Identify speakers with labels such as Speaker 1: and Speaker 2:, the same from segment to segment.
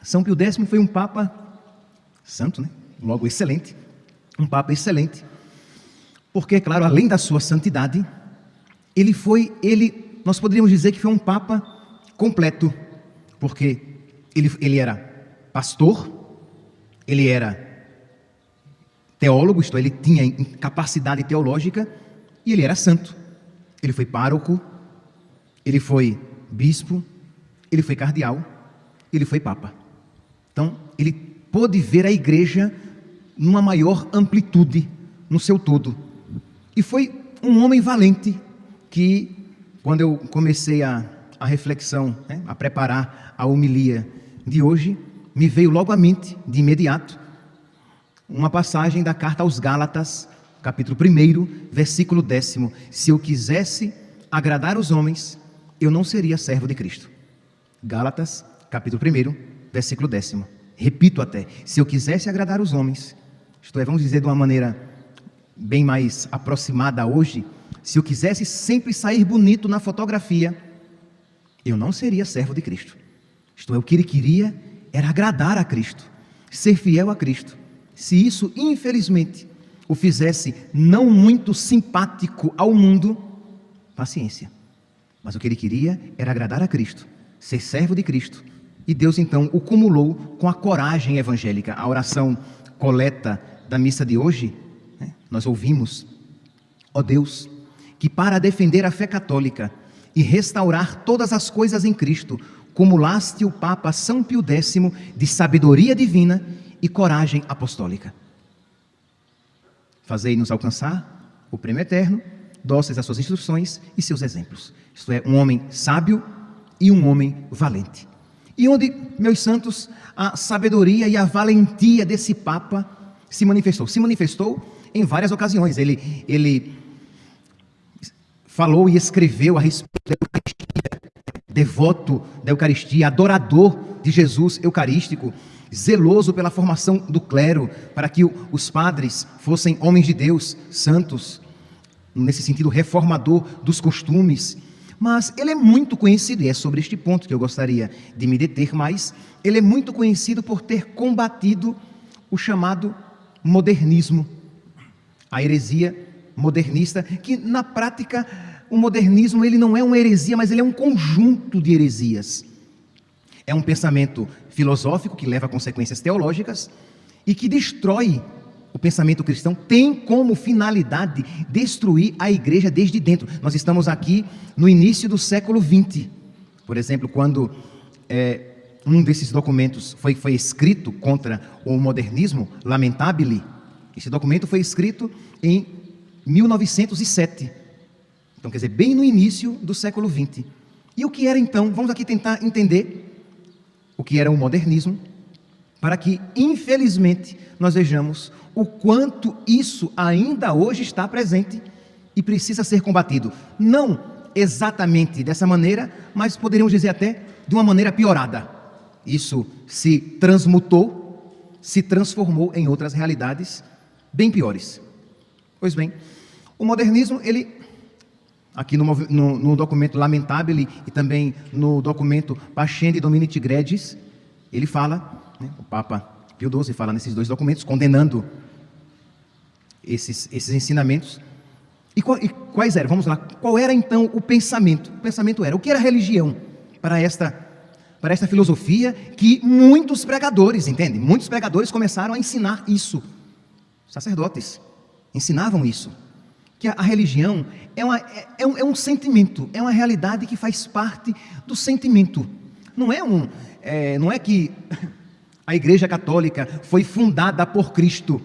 Speaker 1: São Pio X foi um Papa santo, né? Logo excelente, um Papa excelente, porque, claro, além da sua santidade, nós poderíamos dizer que foi um Papa completo, porque ele era pastor, ele era teólogo, isto é, ele tinha capacidade teológica, e ele era santo. Ele foi pároco, ele foi bispo, ele foi cardeal, ele foi papa. Então, ele pôde ver a igreja numa maior amplitude, no seu todo. E foi um homem valente que, quando eu comecei a reflexão, né, a preparar a homilia de hoje, me veio logo à mente, de imediato, uma passagem da carta aos Gálatas, capítulo 1, versículo 10. Se eu quisesse agradar os homens, eu não seria servo de Cristo. Gálatas, capítulo 1, versículo 10. Repito até, se eu quisesse agradar os homens, isto é, vamos dizer de uma maneira bem mais aproximada hoje, se eu quisesse sempre sair bonito na fotografia, eu não seria servo de Cristo. Isto é, o que ele queria era agradar a Cristo, ser fiel a Cristo. Se isso, infelizmente, o fizesse não muito simpático ao mundo, paciência. Mas o que ele queria era agradar a Cristo, ser servo de Cristo. E Deus então o cumulou com a coragem evangélica. A oração coleta da missa de hoje, né, nós ouvimos: ó Deus, que para defender a fé católica e restaurar todas as coisas em Cristo, cumulaste o Papa São Pio X de sabedoria divina e coragem apostólica. Fazei-nos alcançar o prêmio eterno, dóceis às suas instruções e seus exemplos. Isto é, um homem sábio e um homem valente. E onde, meus santos, a sabedoria e a valentia desse Papa se manifestou? Se manifestou em várias ocasiões. Ele falou e escreveu a respeito da Eucaristia, devoto da Eucaristia, adorador de Jesus eucarístico, zeloso pela formação do clero, para que os padres fossem homens de Deus, santos, nesse sentido reformador dos costumes. Mas ele é muito conhecido, e é sobre este ponto que eu gostaria de me deter mais, ele é muito conhecido por ter combatido o chamado modernismo, a heresia modernista, que na prática o modernismo ele não é uma heresia, mas ele é um conjunto de heresias. É um pensamento filosófico que leva a consequências teológicas e que destrói o pensamento cristão, tem como finalidade destruir a igreja desde dentro. Nós estamos aqui no início do século XX. Por exemplo, quando um desses documentos foi escrito contra o modernismo, Lamentabile, esse documento foi escrito em 1907. Então, quer dizer, bem no início do século XX. E o que era então? Vamos aqui tentar entender o que era o modernismo, para que, infelizmente, nós vejamos o quanto isso ainda hoje está presente e precisa ser combatido. Não exatamente dessa maneira, mas poderíamos dizer até de uma maneira piorada. Isso se transmutou, se transformou em outras realidades bem piores. Pois bem, o modernismo, ele, aqui no documento Lamentabile e também no documento Pascendi Domini Tigredis, ele fala, né, o Papa Pio XII fala nesses dois documentos, condenando esses ensinamentos. E quais eram? Vamos lá. Qual era então o pensamento? O pensamento era: o que era religião para esta filosofia que muitos pregadores, entende? Muitos pregadores começaram a ensinar isso. Sacerdotes ensinavam isso. Que a religião é um sentimento, é uma realidade que faz parte do sentimento. Não é que a Igreja Católica foi fundada por Cristo,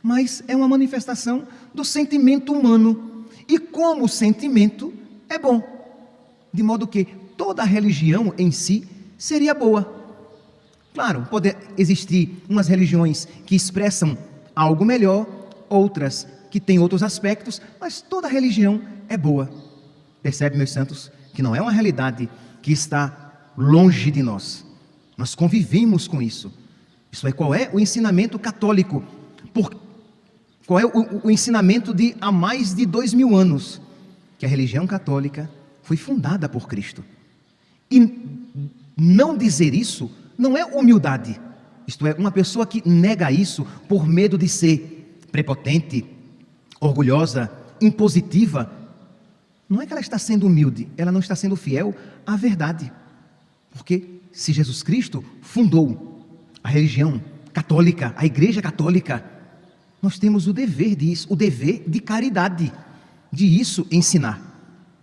Speaker 1: mas é uma manifestação do sentimento humano. E como o sentimento é bom, de modo que toda a religião em si seria boa. Claro, pode existir umas religiões que expressam algo melhor, outras que têm outros aspectos, mas toda religião é boa. Percebe, meus santos, que não é uma realidade que está longe de nós. Nós convivemos com isso. Isso é, qual é o ensinamento católico? Qual é o ensinamento de há mais de 2000 anos? Que a religião católica foi fundada por Cristo. E não dizer isso não é humildade. Isto é, uma pessoa que nega isso por medo de ser prepotente, orgulhosa, impositiva, não é que ela está sendo humilde, ela não está sendo fiel à verdade. Porque se Jesus Cristo fundou a religião católica, a Igreja Católica, nós temos o dever disso, o dever de caridade, de isso ensinar.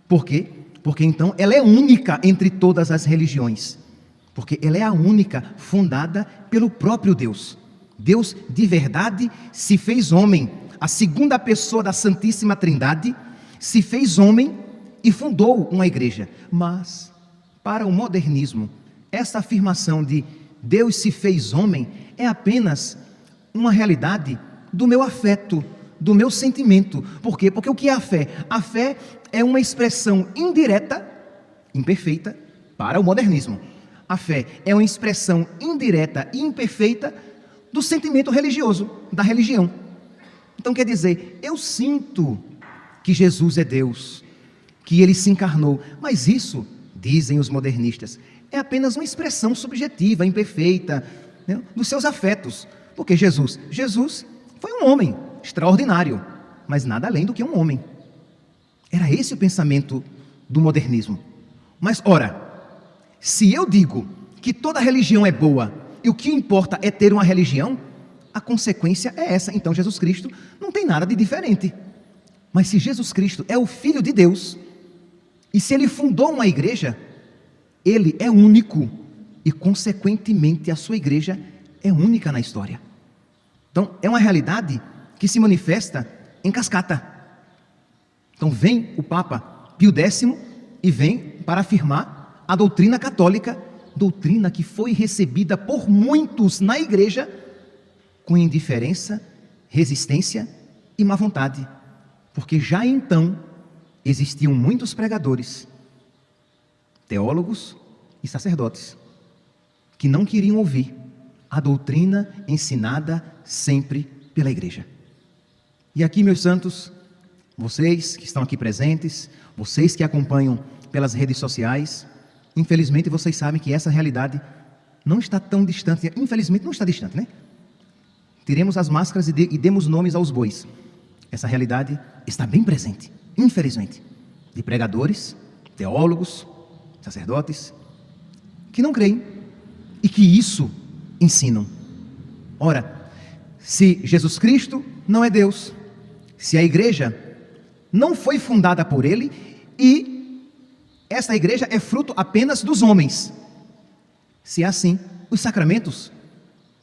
Speaker 1: Por quê? Porque então ela é única entre todas as religiões. Porque ela é a única fundada pelo próprio Deus. Deus de verdade se fez homem, a segunda pessoa da Santíssima Trindade se fez homem e fundou uma igreja. Mas, para o modernismo, essa afirmação de Deus se fez homem é apenas uma realidade do meu afeto, do meu sentimento. Por quê? Porque o que é a fé? A fé é uma expressão indireta, imperfeita, para o modernismo. A fé é uma expressão indireta e imperfeita do sentimento religioso, da religião. Então quer dizer, eu sinto que Jesus é Deus, que Ele se encarnou, mas isso, dizem os modernistas, é apenas uma expressão subjetiva, imperfeita, né, dos seus afetos. Porque Jesus foi um homem extraordinário, mas nada além do que um homem. Era esse o pensamento do modernismo. Mas, ora, se eu digo que toda religião é boa e o que importa é ter uma religião, a consequência é essa. Então Jesus Cristo não tem nada de diferente. Mas se Jesus Cristo é o Filho de Deus, e se Ele fundou uma igreja, Ele é único e consequentemente a sua igreja é única na história. Então é uma realidade que se manifesta em cascata. Então vem o Papa Pio X e vem para afirmar a doutrina católica, doutrina que foi recebida por muitos na igreja com indiferença, resistência e má vontade, porque já então existiam muitos pregadores, teólogos e sacerdotes que não queriam ouvir a doutrina ensinada sempre pela igreja. E aqui, meus santos, vocês que estão aqui presentes, vocês que acompanham pelas redes sociais, infelizmente vocês sabem que essa realidade não está tão distante, infelizmente não está distante, né? Tiremos as máscaras e demos nomes aos bois. Essa realidade está bem presente, infelizmente, de pregadores, teólogos, sacerdotes, que não creem e que isso ensinam. Ora, se Jesus Cristo não é Deus, se a igreja não foi fundada por Ele e essa igreja é fruto apenas dos homens, se é assim, os sacramentos,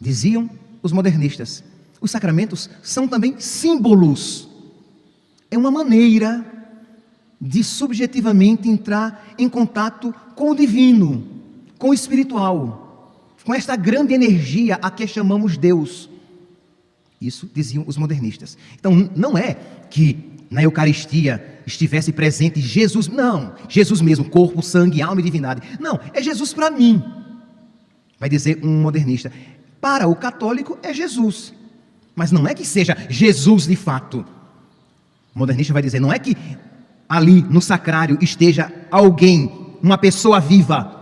Speaker 1: diziam os modernistas, os sacramentos são também símbolos. É uma maneira de subjetivamente entrar em contato com o divino, com o espiritual, com esta grande energia a que chamamos Deus. Isso diziam os modernistas. Então não é que na Eucaristia estivesse presente Jesus, não, Jesus mesmo, corpo, sangue, alma e divindade. Não, é Jesus para mim, vai dizer um modernista. Para o católico é Jesus, mas não é que seja Jesus de fato. O modernista vai dizer, não é que ali no sacrário esteja alguém, uma pessoa viva.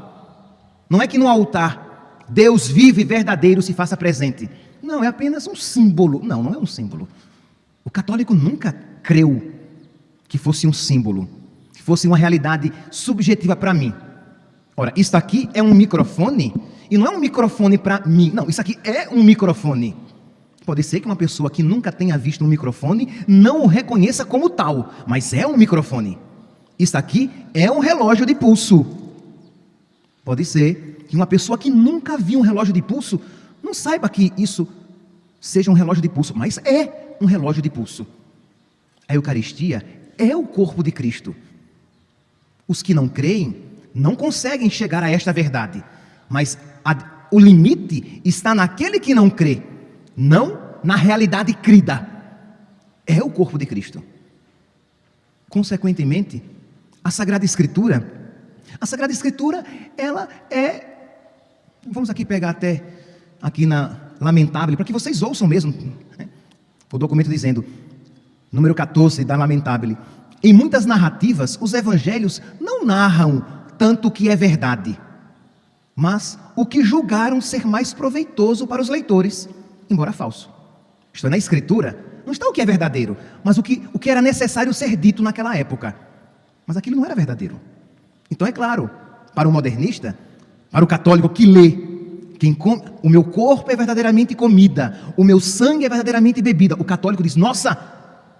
Speaker 1: Não é que no altar Deus vivo e verdadeiro se faça presente. Não, é apenas um símbolo. Não, não é um símbolo. O católico nunca creu que fosse um símbolo, que fosse uma realidade subjetiva para mim. Ora, isso aqui é um microfone, e não é um microfone para mim. Não, isso aqui é um microfone. Pode ser que uma pessoa que nunca tenha visto um microfone não o reconheça como tal, mas é um microfone. Isso aqui é um relógio de pulso. Pode ser que uma pessoa que nunca viu um relógio de pulso não saiba que isso seja um relógio de pulso, mas é um relógio de pulso. A Eucaristia é o corpo de Cristo. Os que não creem não conseguem chegar a esta verdade, mas o limite está naquele que não crê, não na realidade crida. É o corpo de Cristo. Consequentemente, a Sagrada Escritura, ela é, vamos aqui pegar até aqui na Lamentável, para que vocês ouçam mesmo, né? O documento dizendo, número 14 da Lamentável, em muitas narrativas, os evangelhos não narram tanto o que é verdade, mas o que julgaram ser mais proveitoso para os leitores, embora falso. Isto é, na Escritura, não está o que é verdadeiro, mas o que era necessário ser dito naquela época. Mas aquilo não era verdadeiro. Então é claro, para o modernista, para o católico que lê, o meu corpo é verdadeiramente comida, o meu sangue é verdadeiramente bebida. O católico diz, nossa,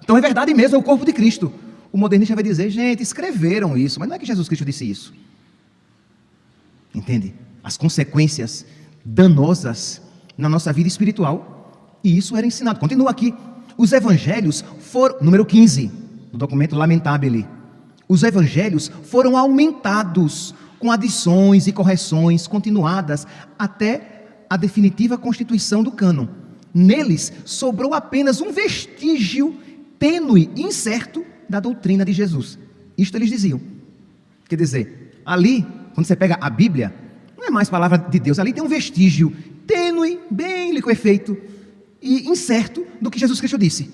Speaker 1: então é verdade mesmo, é o corpo de Cristo. O modernista vai dizer, gente, escreveram isso, mas não é que Jesus Cristo disse isso. Entende? As consequências danosas na nossa vida espiritual. E isso era ensinado. Continua aqui. Os evangelhos foram, número 15, no documento Lamentabile. Os evangelhos foram aumentados com adições e correções continuadas até a definitiva constituição do cânon. Neles sobrou apenas um vestígio tênue e incerto da doutrina de Jesus. Isto eles diziam. Quer dizer, ali, quando você pega a Bíblia, não é mais palavra de Deus, ali tem um vestígio tênue, bem liquefeito e incerto do que Jesus Cristo disse.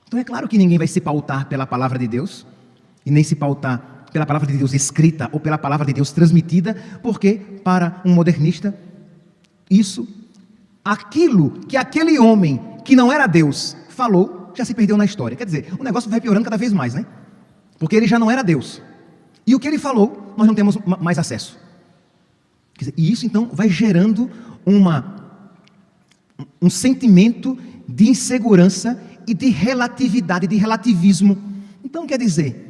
Speaker 1: Então é claro que ninguém vai se pautar pela palavra de Deus, e nem se pautar pela palavra de Deus escrita ou pela palavra de Deus transmitida, porque para um modernista, aquilo que aquele homem que não era Deus falou, já se perdeu na história. Quer dizer, o negócio vai piorando cada vez mais, né? Porque ele já não era Deus. E o que ele falou, nós não temos mais acesso. Quer dizer, e isso então vai gerando um sentimento de insegurança e de relatividade, de relativismo. Então quer dizer,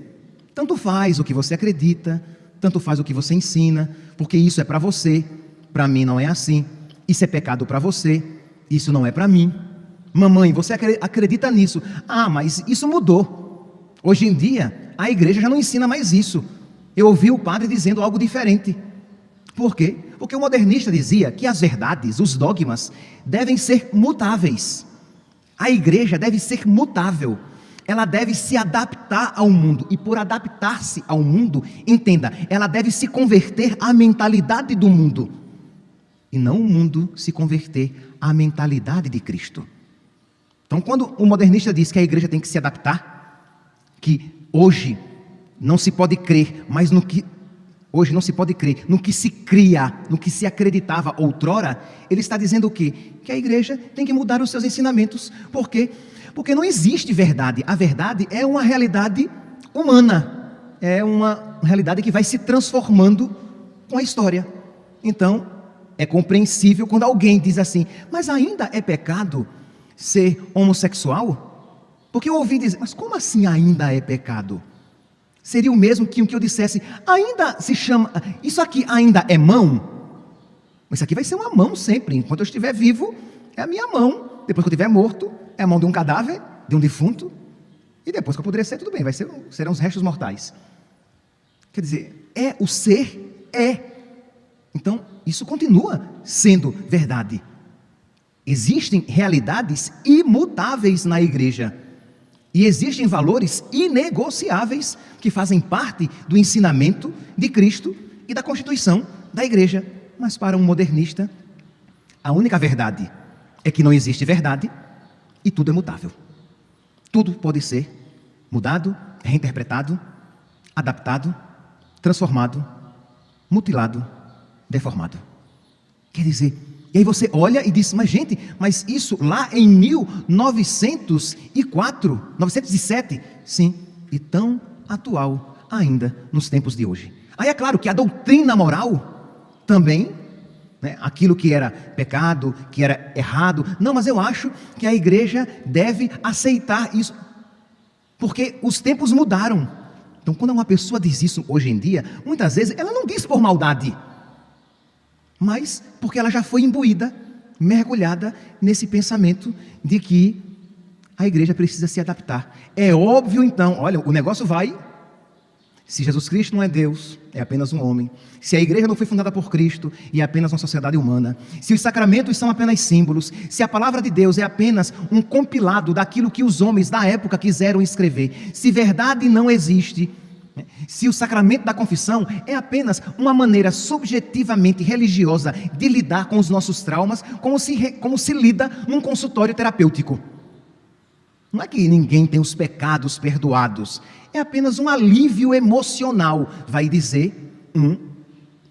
Speaker 1: tanto faz o que você acredita, tanto faz o que você ensina, porque isso é para você, para mim não é assim. Isso é pecado para você, isso não é para mim. Mamãe, você acredita nisso? Ah, mas isso mudou. Hoje em dia, a igreja já não ensina mais isso. Eu ouvi o padre dizendo algo diferente. Por quê? Porque o modernista dizia que as verdades, os dogmas, devem ser mutáveis. A igreja deve ser mutável. Ela deve se adaptar ao mundo. E por adaptar-se ao mundo, entenda, ela deve se converter à mentalidade do mundo. E não o mundo se converter à mentalidade de Cristo. Então, quando o modernista diz que a igreja tem que se adaptar, que hoje não se pode crer, mas hoje não se pode crer no que se cria, no que se acreditava outrora, ele está dizendo o quê? Que a igreja tem que mudar os seus ensinamentos. Por quê? Porque não existe verdade. A verdade é uma realidade humana. É uma realidade que vai se transformando com a história. Então, é compreensível quando alguém diz assim, mas ainda é pecado ser homossexual? Porque eu ouvi dizer, mas como assim ainda é pecado? Seria o mesmo que eu dissesse, ainda se chama, isso aqui ainda é mão? Mas isso aqui vai ser uma mão sempre, enquanto eu estiver vivo, é a minha mão. Depois que eu estiver morto, é a mão de um cadáver, de um defunto. E depois que eu poderia tudo bem, serão os restos mortais. Quer dizer, o ser é. Então, isso continua sendo verdade. Existem realidades imutáveis na igreja. E existem valores inegociáveis que fazem parte do ensinamento de Cristo e da constituição da igreja. Mas para um modernista, a única verdade é que não existe verdade e tudo é mutável. Tudo pode ser mudado, reinterpretado, adaptado, transformado, mutilado, deformado. Quer dizer, e aí você olha e diz, mas gente, mas isso lá em 1907, sim, e tão atual ainda nos tempos de hoje. Aí é claro que a doutrina moral também, né, aquilo que era pecado, que era errado, não, mas eu acho que a igreja deve aceitar isso, porque os tempos mudaram. Então quando uma pessoa diz isso hoje em dia, muitas vezes ela não diz por maldade, mas porque ela já foi imbuída, mergulhada nesse pensamento de que a igreja precisa se adaptar. É óbvio então, olha, o negócio vai, se Jesus Cristo não é Deus, é apenas um homem. Se a igreja não foi fundada por Cristo e é apenas uma sociedade humana. Se os sacramentos são apenas símbolos. Se a palavra de Deus é apenas um compilado daquilo que os homens da época quiseram escrever. Se verdade não existe. Se o sacramento da confissão é apenas uma maneira subjetivamente religiosa de lidar com os nossos traumas, como se lida num consultório terapêutico. Não é que ninguém tem os pecados perdoados, é apenas um alívio emocional, vai dizer um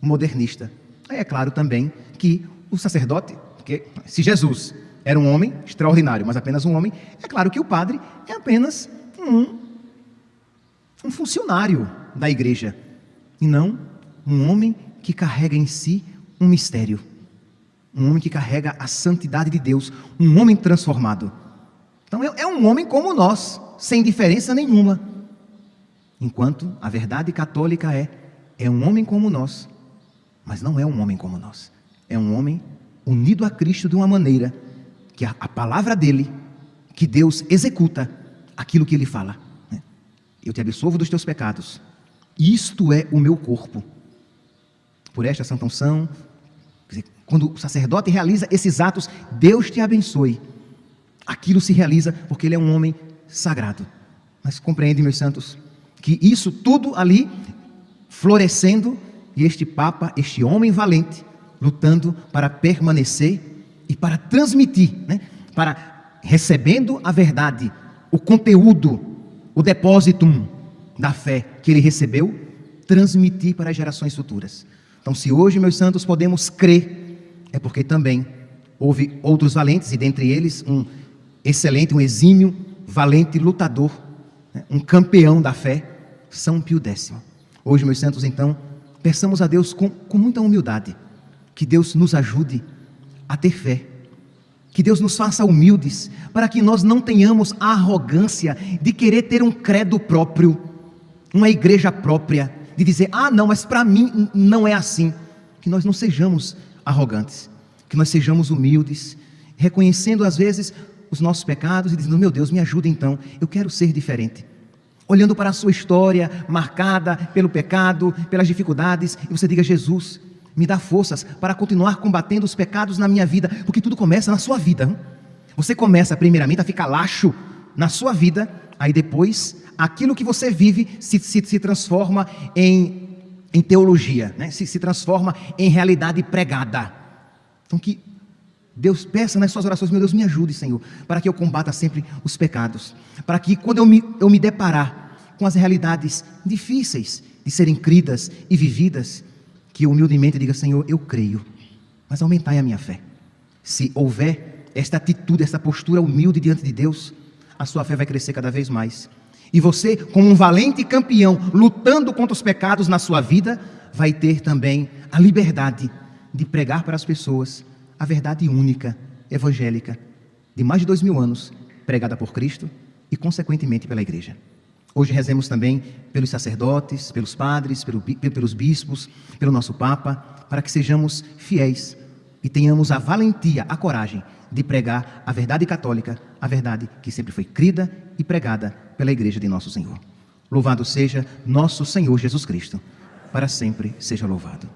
Speaker 1: modernista. Aí é claro também que o sacerdote, porque se Jesus era um homem extraordinário, mas apenas um homem, é claro que o padre é apenas um funcionário da igreja, e não um homem que carrega em si um mistério, um homem que carrega a santidade de Deus, um homem transformado. Então é um homem como nós, sem diferença nenhuma. Enquanto a verdade católica é um homem como nós, mas não é um homem como nós. É um homem unido a Cristo de uma maneira que a palavra dele, que Deus executa aquilo que ele fala. Eu te absolvo dos teus pecados. Isto é o meu corpo. Por esta santa unção, quer dizer, quando o sacerdote realiza esses atos, Deus te abençoe. Aquilo se realiza porque ele é um homem sagrado. Mas compreende, meus santos, que isso tudo ali florescendo, e este Papa, este homem valente, lutando para permanecer e para transmitir, para recebendo a verdade, o conteúdo, o depósito da fé que ele recebeu, transmitir para as gerações futuras. Então, se hoje, meus santos, podemos crer, é porque também houve outros valentes, e dentre eles um excelente, um exímio, valente lutador, um campeão da fé, São Pio X. Hoje, meus santos, então, peçamos a Deus com muita humildade, que Deus nos ajude a ter fé, que Deus nos faça humildes, para que nós não tenhamos a arrogância de querer ter um credo próprio, uma igreja própria, de dizer, não, mas para mim não é assim. Que nós não sejamos arrogantes, que nós sejamos humildes, reconhecendo às vezes os nossos pecados e dizendo, meu Deus, me ajuda então, eu quero ser diferente. Olhando para a sua história, marcada pelo pecado, pelas dificuldades, e você diga, Jesus, me dá forças para continuar combatendo os pecados na minha vida, porque tudo começa na sua vida. Você começa primeiramente a ficar laxo na sua vida, aí depois, aquilo que você vive se transforma em teologia, se transforma em realidade pregada. Então que Deus peça nas suas orações, meu Deus, me ajude, Senhor, para que eu combata sempre os pecados, para que quando eu me deparar com as realidades difíceis de serem cridas e vividas, que eu humildemente diga, Senhor, eu creio, mas aumentai a minha fé. Se houver esta atitude, esta postura humilde diante de Deus, a sua fé vai crescer cada vez mais. E você, como um valente campeão, lutando contra os pecados na sua vida, vai ter também a liberdade de pregar para as pessoas a verdade única, evangélica, de mais de 2000 anos, pregada por Cristo e, consequentemente, pela igreja. Hoje rezemos também pelos sacerdotes, pelos padres, pelos bispos, pelo nosso Papa, para que sejamos fiéis e tenhamos a valentia, a coragem de pregar a verdade católica, a verdade que sempre foi crida e pregada pela igreja de nosso Senhor. Louvado seja nosso Senhor Jesus Cristo, para sempre seja louvado.